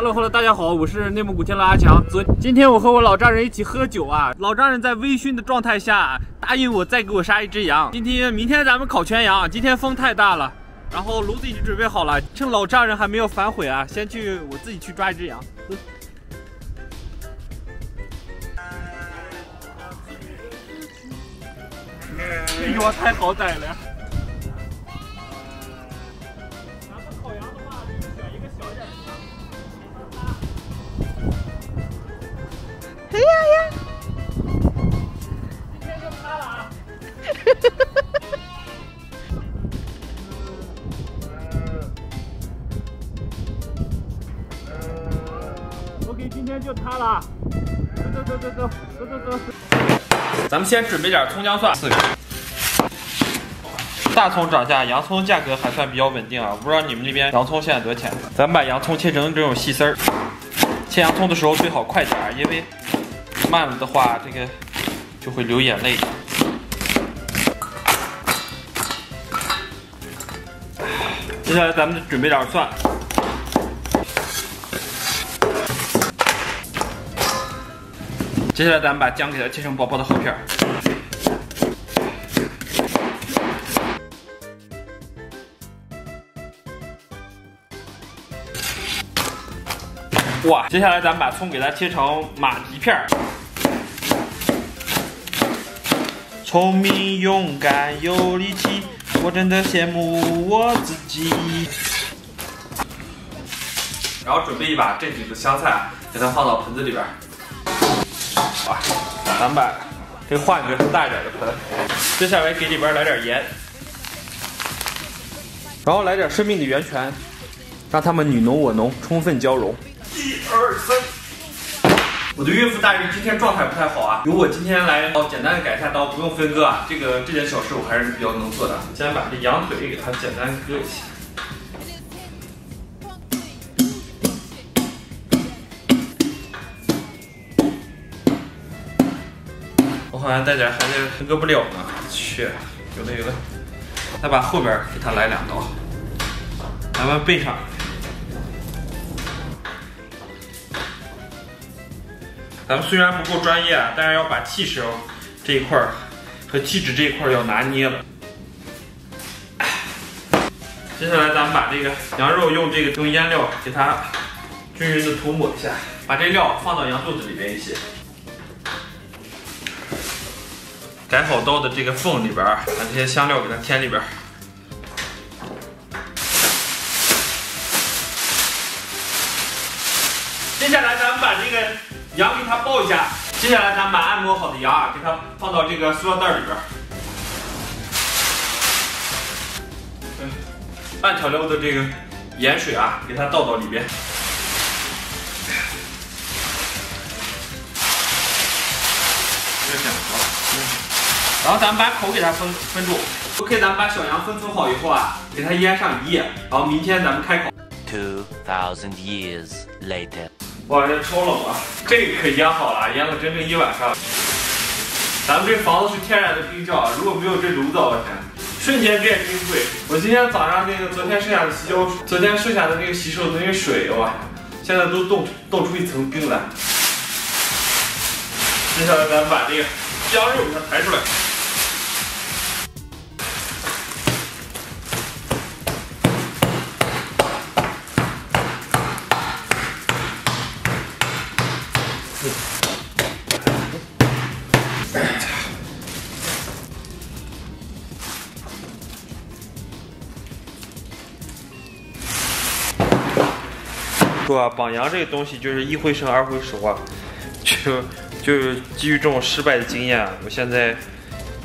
Hello， 大家好，我是内蒙古天乐阿强。今天我和我老丈人一起喝酒啊，老丈人在微醺的状态下答应我再给我杀一只羊。明天咱们烤全羊，今天风太大了，然后炉子已经准备好了，趁老丈人还没有反悔啊，我自己去抓一只羊。这羊太好宰了。 哎呀呀！今天就他了啊！OK， 今天就他了。走。咱们先准备点葱姜蒜，4个。大葱涨价，洋葱价格还算比较稳定啊。不知道你们那边洋葱现在多少钱？咱们把洋葱切成这种细丝儿。切洋葱的时候最好快点，因为 慢了的话，这个就会流眼泪。接下来咱们准备点蒜，接下来咱们把姜给它切成薄薄的厚片。哇！接下来咱们把葱给它切成马蹄片。 聪明、勇敢、有力气，我真的羡慕我自己。然后准备一把正经的香菜，给它放到盆子里边。哇，咱们把这换一个大一点的盆。接下来给里边来点盐，然后来点生命的源泉，让它们你侬我侬，充分交融。1、2、3。 我的岳父大人今天状态不太好啊，由我今天来简单的改一下刀，不用分割啊。这点小事我还是比较能做的。先把这羊腿给它简单割一下。我好像带点还得分割不了呢，去，有的。再把后边给它来2刀，咱们背上。 咱们虽然不够专业啊，但是要把气势这一块和气质这一块要拿捏了。接下来咱们把这个羊肉用腌料给它均匀的涂抹一下，把这料放到羊肚子里边一些，改好刀的这个缝里边，把这些香料给它填里边。接下来咱们把这个 羊给它爆一下，接下来咱们把按摩好的羊啊，给它放到这个塑料袋里边，半调料的这个盐水啊，给它倒到里边，然后咱们把口给它分住。OK， 咱们把小羊分好以后啊，给它腌上1夜，然后明天咱们开烤。2000 years later。 哇，这超冷啊！这个可腌好了，腌了整整1晚上。咱们这房子是天然的冰窖，如果没有这炉子，我天，瞬间变冰柜。我今天早上昨天剩下的昨天剩下的那个洗手的那个水，哇，现在都冻出一层冰来。接下来咱们把这个羊肉给它抬出来。 说啊，绑羊这个东西就是1回生2回熟啊，就是基于这种失败的经验啊，我现在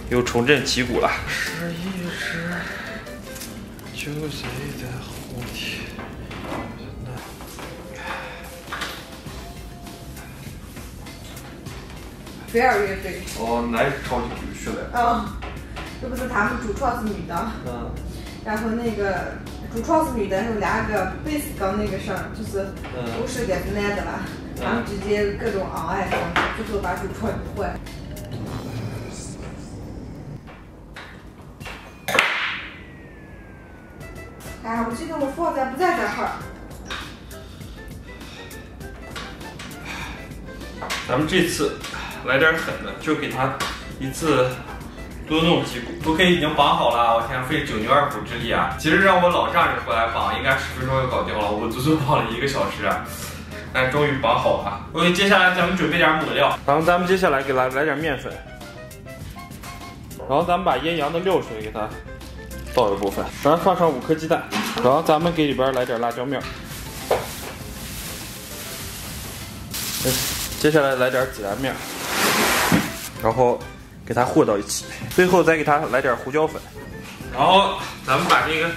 又重振旗鼓了。试一试，就谁的后天？菲尔乐队。哦，那也是超级优秀的。嗯，这不是他们主创是女的。嗯。然后那个主创是女的，然后2个贝斯刚那个声就是都是也是男的了，他们直接各种昂爱上，最后把主创破坏。哎，我记得我放在不在这儿。咱们这次来点狠的，就给他一次多弄几股。OK， 已经绑好了，我天，费9牛2虎之力啊！其实让我老丈人过来绑，应该10分钟就搞定了，我足足绑了1个小时啊！但终于绑好了。OK， 接下来咱们准备点抹料，然后咱们接下来给来点面粉，然后咱们把腌羊的料水给它倒一部分，然后放上5颗鸡蛋，然后咱们给里边来点辣椒面。接下来来点孜然面，然后给它和到一起，最后再给它来点胡椒粉，然后咱们把这个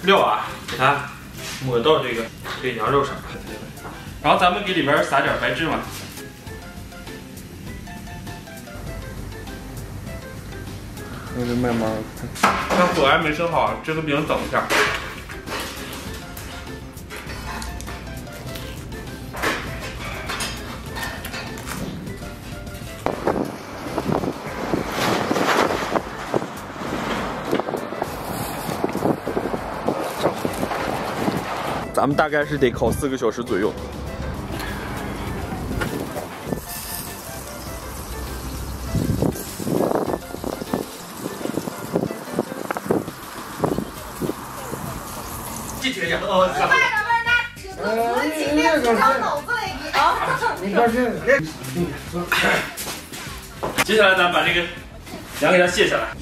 料啊给它抹到这个羊肉上，然后咱们给里边撒点白芝麻，那就慢慢看火还没升好，这个饼等一下。咱们大概是得烤4个小时左右。继续呀！哦，我爸他们那吃我今天吃上脑子了给啊！你高兴？接下来咱们把这个羊给它卸下来。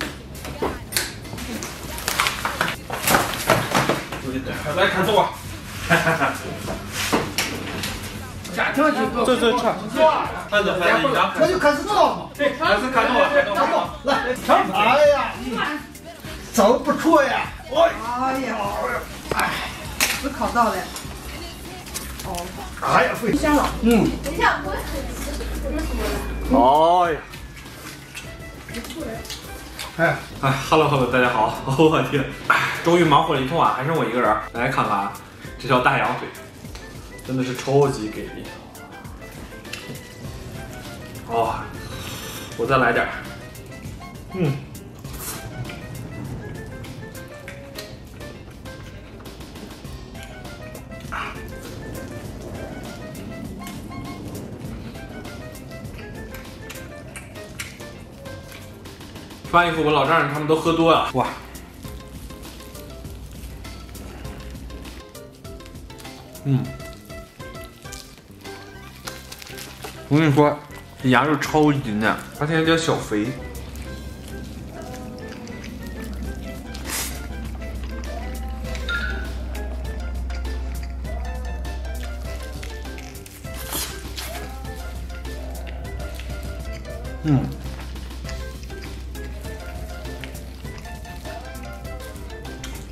来看走啊！家庭就这差，看着翻一张，那就开始做嘛。对，开始看走啊，看走，来，哎呀，走不错呀！哎呀，哎，是烤到的。哦，哎呀，会香了。嗯。等一下，哎呀，哎，Hello， 大家好，我天，终于忙活了一通啊，还剩我一个人。来看看啊，这条大羊腿，真的是超级给力。哦，我再来点儿。吃完以后，我老丈人他们都喝多了，哇！我跟你说，这羊肉超级嫩，而且有点小肥。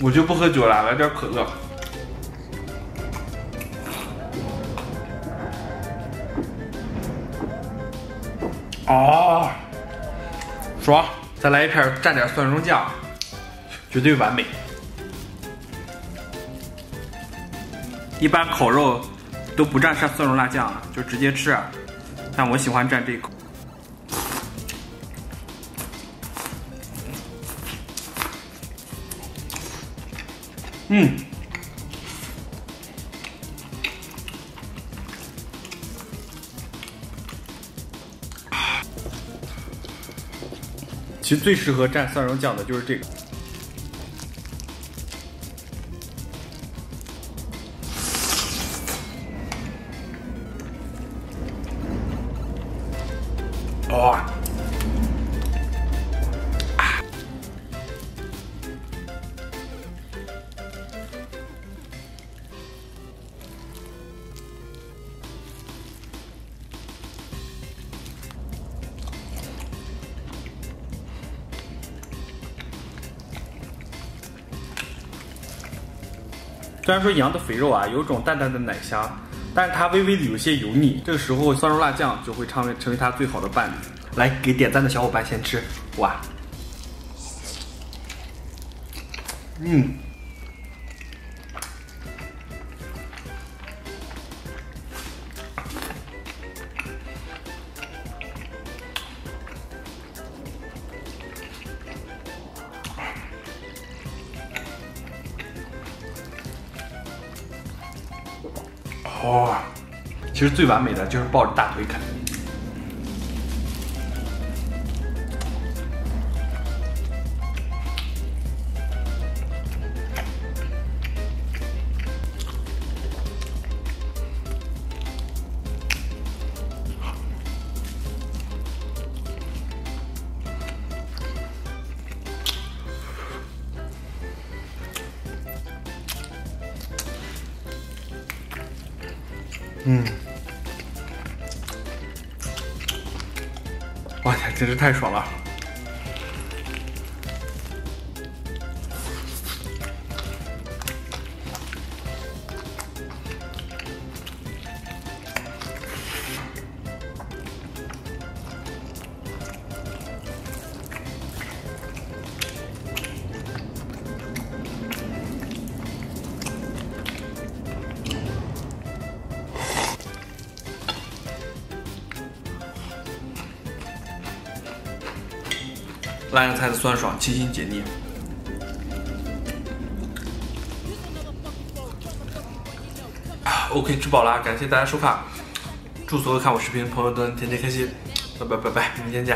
我就不喝酒了，来点可乐。哦，爽！再来一片，蘸点蒜蓉酱，绝对完美。一般烤肉都不蘸蒜蓉辣酱啊，就直接吃啊。但我喜欢蘸这口。其实最适合蘸蒜蓉酱的就是这个。哦。虽然说羊的肥肉啊有种淡淡的奶香，但是它微微的有些油腻，这个时候蒜蓉辣酱就会成为它最好的伴侣。来，给点赞的小伙伴先吃，哇！哦，其实最完美的就是抱着大腿啃。我天，真是太爽了！辣芽菜的酸爽，清新解腻。OK， 吃饱了，感谢大家收看，祝所有看我视频的朋友都能天天开心，拜拜，明天见。